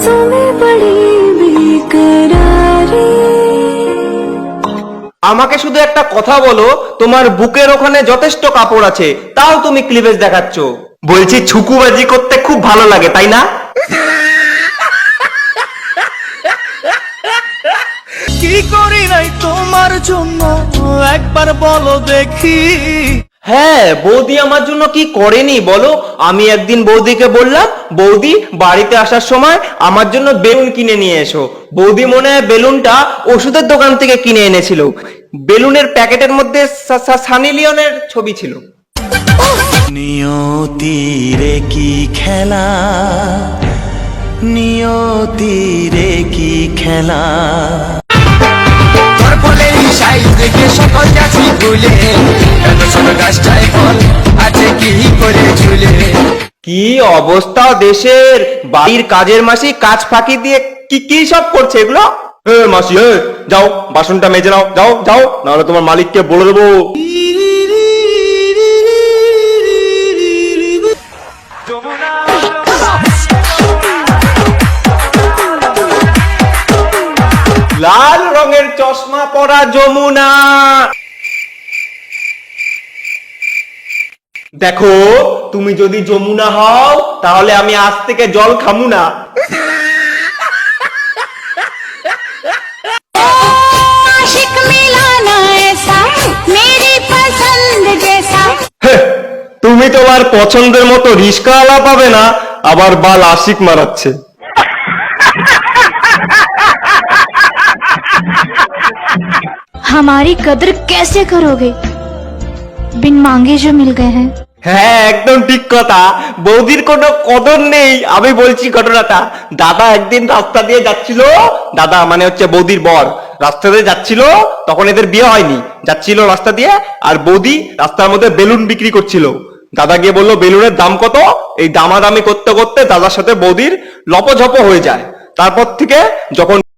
सांसों में बड़ी बेकरारी। আমাকে শুধু একটা কথা বলো, তোমার বুকের ওখানে যথেষ্ট কাপড় আছে, তাও তুমি ক্লিভেজ দেখাচ্ছ। বলছি ছুকুবাজি করতে খুব ভালো লাগে, তাই না? কি করি নাই তোমার জন্য একবার বলো দেখি। হ্যাঁ, বৌদি আমার জন্য কি করেনি বলো? আমি একদিন বৌদিকে বললাম, বৌদি বাড়িতে আসার সময় আমার জন্য বেলুন কিনে নিয়ে এসো। বৌদি মনে হয় বেলুনটা ওষুধের দোকান থেকে কিনে এনেছিল। বেলুনের প্যাকেটের মধ্যে সানি লিওনের ছবি ছিল। নিয়তিরে কি খেলা, নিয়তিরে কি খেলা। তোর বলে সাইজ দেখে সকল যাচ্ছি ভুলে, এত ছোট গাছটায় ফল আছে কি করে ঝুলে। কি অবস্থা দেশের! বাড়ির কাজের মাসি কাজ ফাঁকি দিয়ে কি কি সব করছে এগুলো। মাসি যাও বাসনটা মেজে নাও, যাও যাও, নাহলে তোমার মালিককে বলে দেবো। লাল রঙের চশমা পরা যমুনা, দেখো তুমি যদি যমুনা হও তাহলে আমি আজ থেকে জল খামু না। आशिक मिला ना ऐसा मेरी पसंद जैसा। তুমি তোমার পছন্দের মতো রিস্কাওয়ালা পাবে না, আবার বাল আশিক মারাচ্ছে। हमारी कदर कैसे करोगे बिन मांगे जो मिल गए हैं। হ্যাঁ একদম ঠিক কথা, বৌদির কোনো কদর নেই। আমি বলছি ঘটনাটা। দাদা একদিন রাস্তা দিয়ে যাচ্ছিল, দাদা মানে হচ্ছে বৌদির বর, রাস্তা দিয়ে যাচ্ছিল, তখন এদের বিয়ে হয়নি, যাচ্ছিল রাস্তা দিয়ে, আর বৌদি রাস্তার মধ্যে বেলুন বিক্রি করছিল। দাদা গিয়ে বললো বেলুনের দাম কত। এই দামাদামি করতে করতে দাদার সাথে বৌদির লপঝপ হয়ে যায়। তারপর থেকে যখন